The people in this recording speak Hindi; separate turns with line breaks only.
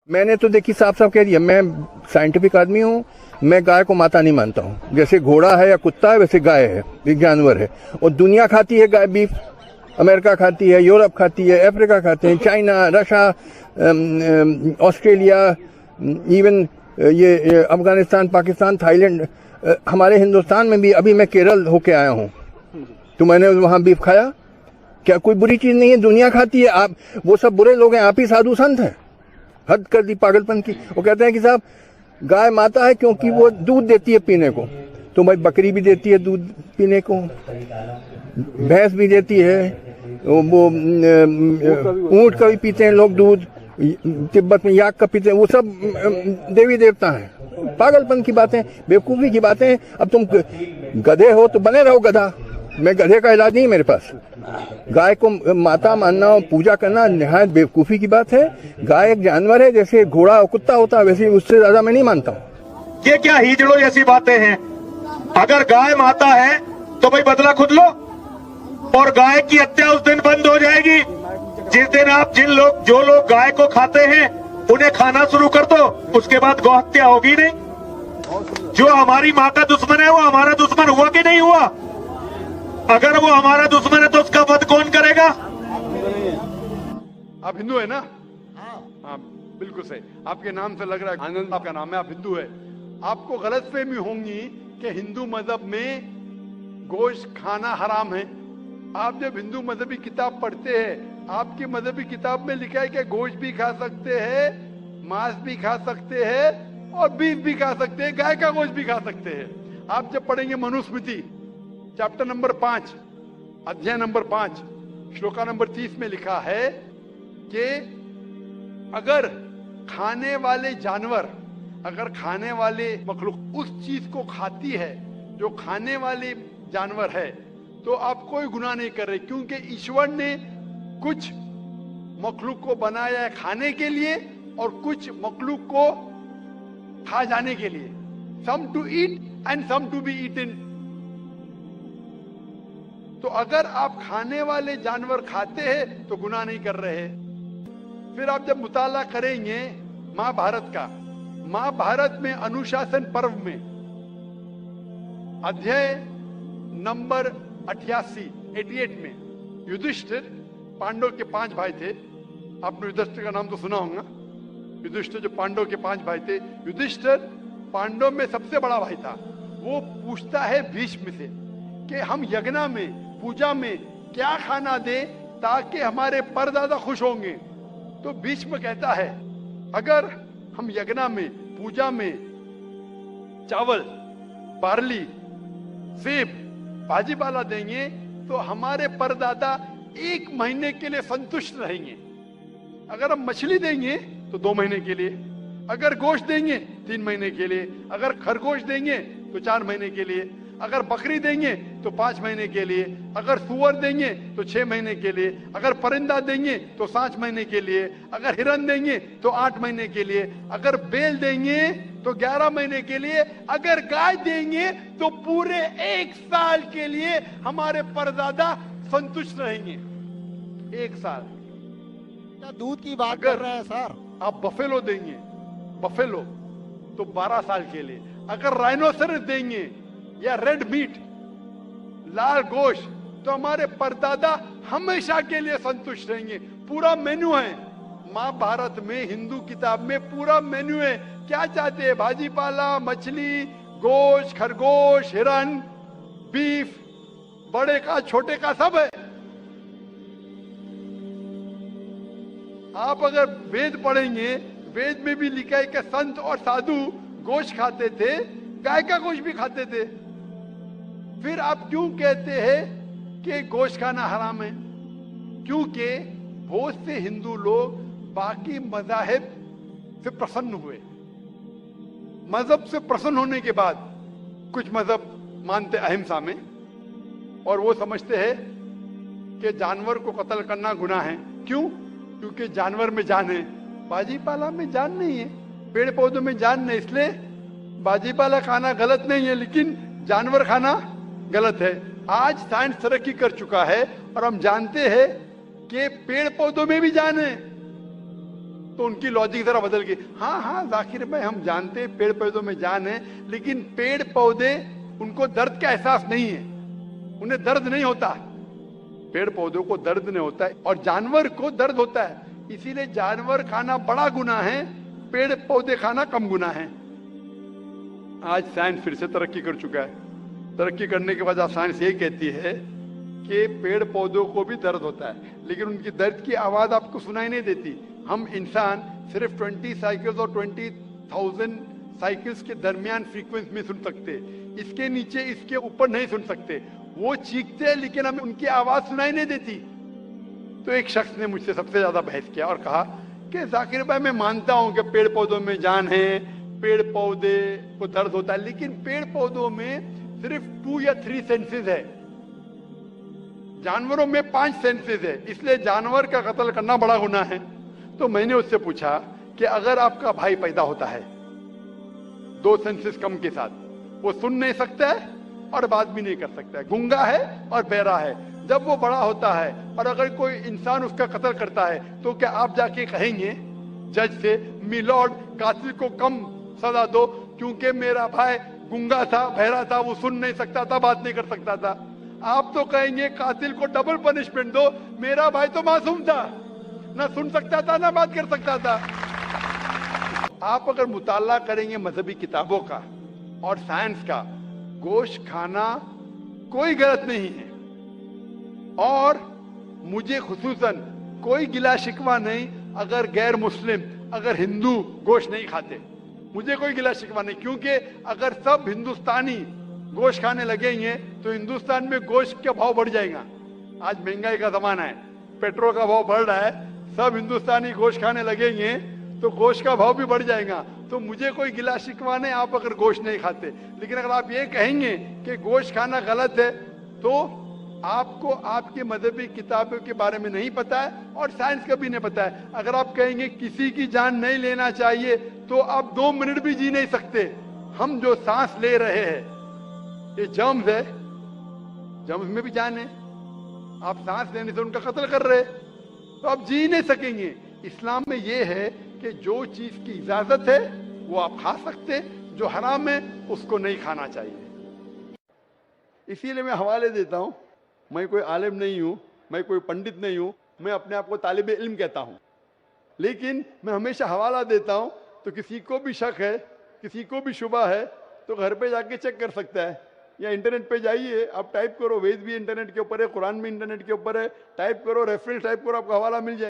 मैंने तो देखी साफ साफ कह दिया, मैं साइंटिफिक आदमी हूँ, मैं गाय को माता नहीं मानता हूँ। जैसे घोड़ा है या कुत्ता है वैसे गाय है, एक जानवर है। और दुनिया खाती है गाय बीफ, अमेरिका खाती है, यूरोप खाती है, अफ्रीका खाते हैं, चाइना, रशिया, ऑस्ट्रेलिया, इवन ये अफगानिस्तान, पाकिस्तान, थाईलैंड, हमारे हिंदुस्तान में भी। अभी मैं केरल होके आया हूँ तो मैंने वहाँ बीफ खाया। क्या कोई बुरी चीज नहीं है, दुनिया खाती है। आप वो सब बुरे लोग हैं, आप ही साधु संत हैं। हद कर दी पागलपन की। वो कहते हैं कि साहब गाय माता है क्योंकि वो दूध देती है पीने को, तो भाई बकरी भी देती है दूध पीने को, भैंस भी देती है, वो ऊंट का भी पीते हैं लोग दूध, तिब्बत में याक का पीते हैं, वो सब देवी देवता हैं। पागलपन की बातें, बेवकूफी की बातें। अब तुम गधे हो तो बने रहो गधा, मैं गधे का इलाज नहीं मेरे पास। गाय को माता मानना और पूजा करना निहायत बेवकूफी की बात है। गाय एक जानवर है, जैसे घोड़ा और कुत्ता होता है वैसे, उससे ज्यादा मैं नहीं मानता हूँ।
ये क्या हिजड़ो जैसी बातें हैं। अगर गाय माता है तो भाई बदला खुद लो, और गाय की हत्या उस दिन बंद हो जाएगी जिस दिन आप जो लोग गाय को खाते हैं उन्हें खाना शुरू कर दो, उसके बाद गौ हत्या होगी नहीं। जो हमारी माँ का दुश्मन है वो हमारा दुश्मन हुआ कि नहीं हुआ? अगर वो हमारा दुश्मन है तो उसका वध कौन करेगा?
आप हिंदू है ना? हाँ बिल्कुल सही, आपके नाम से लग रहा है आनंद आपका नाम है, आप हिंदू है। आपको गलतफहमी होंगी कि हिंदू मजहब में गोश्त खाना हराम है। आप जब हिंदू मजहबी किताब पढ़ते हैं, आपकी मजहबी किताब में लिखा है कि गोश्त भी खा सकते हैं, मांस भी खा सकते हैं और बीफ भी खा सकते हैं, गाय का गोश्त भी खा सकते हैं। आप जब पढ़ेंगे मनुस्मृति चैप्टर नंबर 5 अध्याय नंबर 5 श्लोका नंबर 30 में लिखा है कि अगर खाने वाले जानवर, अगर खाने वाले मखलूक उस चीज को खाती है जो खाने वाले जानवर है, तो आप कोई गुनाह नहीं कर रहे, क्योंकि ईश्वर ने कुछ मखलूक को बनाया है खाने के लिए और कुछ मखलूक को खा जाने के लिए। Some to eat and some to be eaten. तो अगर आप खाने वाले जानवर खाते हैं तो गुनाह नहीं कर रहे। फिर आप जब मुताला करेंगे महाभारत का, महाभारत में अनुशासन पर्व में अध्याय नंबर 88 में युधिष्ठिर, पांडव के 5 भाई थे। आपने युधिष्ठिर का नाम तो सुना होगा। युधिष्ठिर जो पांडव के 5 भाई थे, युधिष्ठिर पांडव में सबसे बड़ा भाई था। वो पूछता है भीष्म से कि हम यज्ञ में, पूजा में क्या खाना दे ताकि हमारे परदादा खुश होंगे। तो भीष्म कहता है अगर हम यज्ञ में, पूजा में चावल, बार्ली, सेब, भाजी पाला देंगे तो हमारे परदादा 1 महीने के लिए संतुष्ट रहेंगे। अगर हम मछली देंगे तो 2 महीने के लिए, अगर गोश्त देंगे 3 महीने के लिए, अगर खरगोश देंगे तो 4 महीने के लिए, अगर बकरी देंगे तो 5 महीने के लिए, अगर सुअर देंगे तो 6 महीने के लिए, अगर परिंदा देंगे तो 7 महीने के लिए, अगर हिरन देंगे तो 8 महीने के लिए, अगर बैल देंगे तो 11 महीने के लिए, अगर गाय देंगे तो पूरे 1 साल के लिए हमारे परदादा संतुष्ट रहेंगे। 1 साल।
क्या दूध की बात कर रहे हैं सर?
आप बफेलो देंगे, बफेलो तो 12 साल के लिए, अगर राइनोसरस देंगे या रेड मीट, लाल गोश्त, तो हमारे परदादा हमेशा के लिए संतुष्ट रहेंगे। पूरा मेन्यू है महाभारत में, हिंदू किताब में पूरा मेन्यू है। क्या चाहते हैं? भाजी पाला, मछली, गोश्त, खरगोश, हिरन, बीफ, बड़े का छोटे का सब है। आप अगर वेद पढ़ेंगे, वेद में भी लिखा है कि संत और साधु गोश्त खाते थे, गाय का गोश्त भी खाते थे। फिर आप क्यों कहते हैं कि गोश्त खाना हराम है? क्योंकि बहुत से हिंदू लोग बाकी मज़ाहिब से प्रसन्न हुए। मजहब से प्रसन्न होने के बाद कुछ मजहब मानते अहिंसा में, और वो समझते हैं कि जानवर को कत्ल करना गुनाह है। क्यों? क्योंकि जानवर में जान है, बाजी पाला में जान नहीं है, पेड़ पौधों में जान नहीं, इसलिए बाजी पाला खाना गलत नहीं है, लेकिन जानवर खाना गलत है। आज साइंस तरक्की कर चुका है और हम जानते हैं कि पेड़ पौधों में भी जान है। तो उनकी लॉजिक जरा बदल गई। हाँ हाँ जाकिर भाई, हम जानते हैं पेड़ पौधों में जान है, लेकिन पेड़ पौधे उनको दर्द का एहसास नहीं है, उन्हें दर्द नहीं होता। पेड़ पौधों को दर्द नहीं होता है और जानवर को दर्द होता है, इसीलिए जानवर खाना बड़ा गुनाह है, पेड़ पौधे खाना कम गुनाह है। आज साइंस फिर से तरक्की कर चुका है। तरक्की करने के बाद साइंस ये कहती है कि पेड़ पौधों को भी दर्द होता है, लेकिन उनकी दर्द की आवाज आपको सुनाई नहीं देती। हम इंसान सिर्फ 20 साइकिल्स और 20,000 साइकिल्स के दरमियान फ्रीक्वेंसी में सुन सकते, इसके नीचे इसके ऊपर नहीं सुन सकते। वो चीखते हैं लेकिन हमें उनकी आवाज सुनाई नहीं देती। तो एक शख्स ने मुझसे सबसे ज्यादा बहस किया और कहा कि जाकिर भाई, मैं मानता हूं कि पेड़ पौधों में जान है, पेड़ पौधे को दर्द होता है, लेकिन पेड़ पौधों में सिर्फ 2 या 3 सेंसेस है, जानवरों में 5 सेंसेस है, इसलिए जानवर का कत्ल करना बड़ा गुनाह है। तो मैंने उससे पूछा कि अगर आपका भाई पैदा होता है 2 सेंसेस कम के साथ, वो सुन नहीं सकता है और बात भी नहीं कर सकता है, गूंगा है और बहरा है, जब वो बड़ा होता है और अगर कोई इंसान उसका कत्ल करता है तो क्या आप जाके कहेंगे जज से, मिलॉर्ड कातिल को कम सजा दो क्योंकि मेरा भाई गूंगा था, बहरा था, वो सुन नहीं सकता था, बात नहीं कर सकता था? आप तो कहेंगे कातिल को डबल पनिशमेंट दो, मेरा भाई तो मासूम था, ना सुन सकता था ना बात कर सकता था। आप अगर मुताला करेंगे मजहबी किताबों का और साइंस का, गोश्त खाना कोई गलत नहीं है और मुझे खुसूसन कोई गिला शिकवा नहीं अगर गैर मुस्लिम, अगर हिंदू गोश्त नहीं खाते, मुझे कोई गिला शिकवा नहीं, क्योंकि अगर सब हिंदुस्तानी गोश्त खाने लगेंगे तो हिंदुस्तान में गोश्त का भाव बढ़ जाएगा। आज महंगाई का जमाना है, पेट्रोल का भाव बढ़ रहा है, सब हिंदुस्तानी गोश्त खाने लगेंगे तो गोश्त का भाव भी बढ़ जाएगा। तो मुझे कोई गिला शिकवा नहीं आप अगर गोश्त नहीं खाते, लेकिन अगर आप ये कहेंगे कि गोश्त खाना गलत है तो आपको आपके मजहबी किताबों के बारे में नहीं पता है और साइंस का भी नहीं पता है। अगर आप कहेंगे किसी की जान नहीं लेना चाहिए तो आप 2 मिनट भी जी नहीं सकते। हम जो सांस ले रहे हैं ये जर्म्स है, जर्म्स में भी जान है, आप सांस लेने से उनका कत्ल कर रहे तो आप जी नहीं सकेंगे। इस्लाम में ये है कि जो चीज की इजाजत है वो आप खा सकते, जो हराम है उसको नहीं खाना चाहिए। इसीलिए मैं हवाले देता हूं, मैं कोई आलिम नहीं हूं, मैं कोई पंडित नहीं हूं, मैं अपने आप को तालिब इल्म कहता हूं, लेकिन मैं हमेशा हवाला देता हूं। तो किसी को भी शक है, किसी को भी शुबा है तो घर पे जाके चेक कर सकता है, या इंटरनेट पे जाइए, आप टाइप करो, वेद भी इंटरनेट के ऊपर है, कुरान भी इंटरनेट के ऊपर है, टाइप करो, रेफरेंस टाइप करो, आपको हवाला मिल जाए।